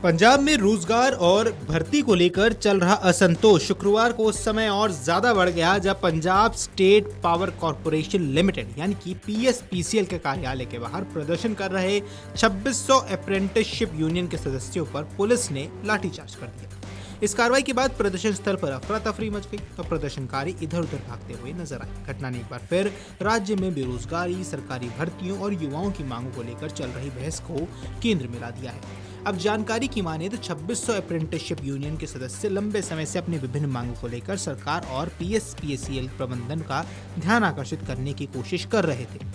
पंजाब में रोजगार और भर्ती को लेकर चल रहा असंतोष शुक्रवार को उस समय और ज्यादा बढ़ गया जब Punjab state power corporation limited यानी कि पीएसपीसीएल के कार्यालय के बाहर प्रदर्शन कर रहे 2600 अप्रेंटिसशिप यूनियन के सदस्यों पर पुलिस ने लाठीचार्ज कर दिया। इस कार्रवाई के बाद प्रदर्शन स्थल पर अफरा तफरी मच गई और प्रदर्शनकारी इधर उधर भागते हुए नजर आए। घटना ने एक बार फिर राज्य में बेरोजगारी, सरकारी भर्तियों और युवाओं की मांगों को लेकर चल रही बहस को केंद्र में ला दिया है। अब जानकारी की माने तो 2600 अप्रेंटिसशिप यूनियन के सदस्य लंबे समय से अपनी विभिन्न मांगों को लेकर सरकार और पीएसपीसीएल प्रबंधन का ध्यान आकर्षित करने की कोशिश कर रहे थे।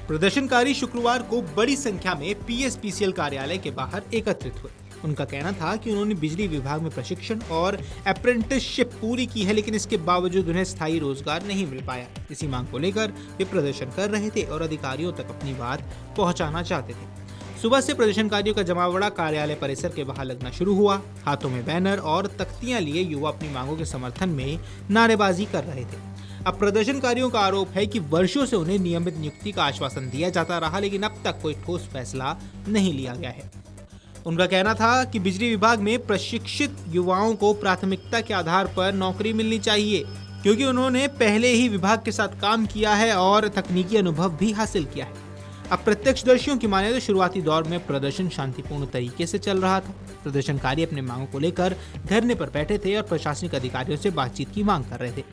प्रदर्शनकारी शुक्रवार को बड़ी संख्या में पीएसपीसीएल कार्यालय के बाहर एकत्रित हुए। उनका कहना था कि उन्होंने बिजली विभाग में प्रशिक्षण और अप्रेंटिसशिप पूरी की है, लेकिन इसके बावजूद उन्हें स्थायी रोजगार नहीं मिल पाया। इसी मांग को लेकर वे प्रदर्शन कर रहे थे और अधिकारियों तक अपनी बात पहुंचाना चाहते थे। सुबह से प्रदर्शनकारियों का जमावड़ा कार्यालय परिसर के बाहर लगना शुरू हुआ। हाथों में बैनर और तख्तियां लिए युवा अपनी मांगों के समर्थन में नारेबाजी कर रहे थे। अब प्रदर्शनकारियों का आरोप है कि वर्षों से उन्हें नियमित नियुक्ति का आश्वासन दिया जाता रहा, लेकिन अब तक कोई ठोस फैसला नहीं लिया गया है। उनका कहना था कि बिजली विभाग में प्रशिक्षित युवाओं को प्राथमिकता के आधार पर नौकरी मिलनी चाहिए, क्योंकि उन्होंने पहले ही विभाग के साथ काम किया है और तकनीकी अनुभव भी हासिल किया है। अब प्रत्यक्षदर्शियों की माने तो शुरुआती दौर में प्रदर्शन शांतिपूर्ण तरीके से चल रहा था। प्रदर्शनकारी अपने मांगों को लेकर धरने पर बैठे थे और प्रशासनिक अधिकारियों से बातचीत की मांग कर रहे थे।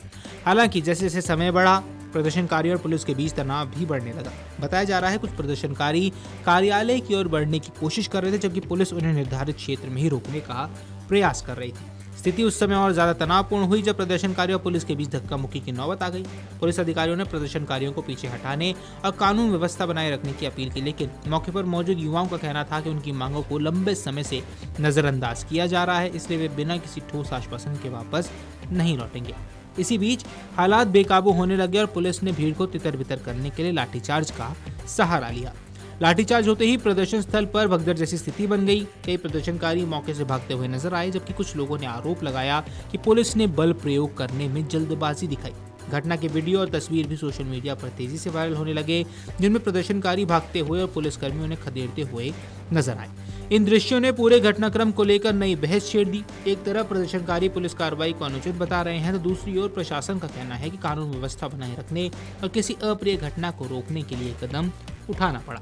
हालांकि जैसे जैसे समय बढ़ा, प्रदर्शनकारियों और पुलिस के बीच तनाव भी बढ़ने लगा। बताया जा रहा है कुछ प्रदर्शनकारी कार्यालय की ओर बढ़ने की कोशिश कर रहे थे, जबकि पुलिस उन्हें निर्धारित क्षेत्र में ही रोकने का प्रयास कर रही थी। स्थिति उस समय और ज्यादा तनावपूर्ण हुई जब प्रदर्शनकारियों और पुलिस के बीच धक्का मुक्की की नौबत आ गई। पुलिस अधिकारियों ने प्रदर्शनकारियों को पीछे हटाने और कानून व्यवस्था बनाए रखने की अपील की, लेकिन मौके पर मौजूद युवाओं का कहना था कि उनकी मांगों को लंबे समय से नजरअंदाज किया जा रहा है, इसलिए वे बिना किसी ठोस आश्वासन के वापस नहीं लौटेंगे। इसी बीच हालात बेकाबू होने लगे और पुलिस ने भीड़ को तितर-बितर करने के लिए लाठीचार्ज का सहारा लिया। लाठीचार्ज होते ही प्रदर्शन स्थल पर भगदड़ जैसी स्थिति बन गई। कई प्रदर्शनकारी मौके से भागते हुए नजर आए, जबकि कुछ लोगों ने आरोप लगाया कि पुलिस ने बल प्रयोग करने में जल्दबाजी दिखाई। घटना के वीडियो और तस्वीर भी सोशल मीडिया पर तेजी से वायरल होने लगे, जिनमें प्रदर्शनकारी भागते हुए और पुलिसकर्मी उन्हें खदेड़ते हुए नजर आए। इन दृश्यों ने पूरे घटनाक्रम को लेकर नई बहस छेड़ दी। एक तरफ प्रदर्शनकारी पुलिस कार्रवाई को अनुचित बता रहे हैं, तो दूसरी ओर प्रशासन का कहना है कि कानून व्यवस्था बनाए रखने और किसी अप्रिय घटना को रोकने के लिए कदम उठाना पड़ा।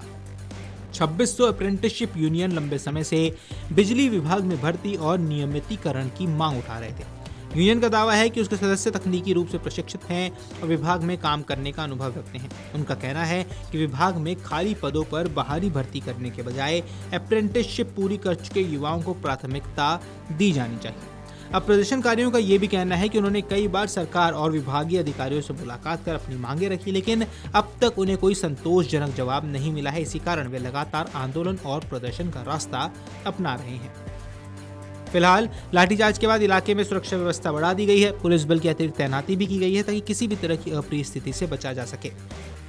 2600 अप्रेंटिसशिप यूनियन लंबे समय से बिजली विभाग में भर्ती और नियमितीकरण की मांग उठा रहे थे। यूनियन का दावा है कि उसके सदस्य तकनीकी रूप से प्रशिक्षित हैं और विभाग में काम करने का अनुभव रखते हैं। उनका कहना है कि विभाग में खाली पदों पर बाहरी भर्ती करने के बजाय अप्रेंटिसशिप पूरी कर चुके युवाओं को प्राथमिकता दी जानी चाहिए। अब प्रदर्शनकारियों का ये भी कहना है कि उन्होंने कई बार सरकार और विभागीय अधिकारियों से मुलाकात कर अपनी मांगे रखी, लेकिन अब तक उन्हें कोई संतोषजनक जवाब नहीं मिला है। इसी कारण वे लगातार आंदोलन और प्रदर्शन का रास्ता अपना रहे हैं। फिलहाल लाठीचार्ज के बाद इलाके में सुरक्षा व्यवस्था बढ़ा दी गई है। पुलिस बल की अतिरिक्त तैनाती भी की गई है ताकि किसी भी तरह की अप्रिय स्थिति से बचा जा सके।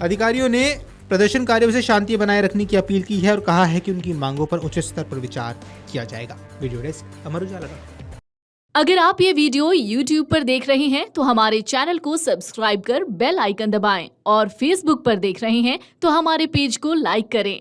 अधिकारियों ने प्रदर्शनकारियों से शांति बनाए रखने की अपील की है और कहा है कि उनकी मांगों पर उचित स्तर पर विचार किया जाएगा। Video desk Amar Ujala. अगर आप ये वीडियो YouTube पर देख रहे हैं तो हमारे चैनल को सब्सक्राइब कर बेल आइकन दबाएं और Facebook पर देख रहे हैं तो हमारे पेज को लाइक करें।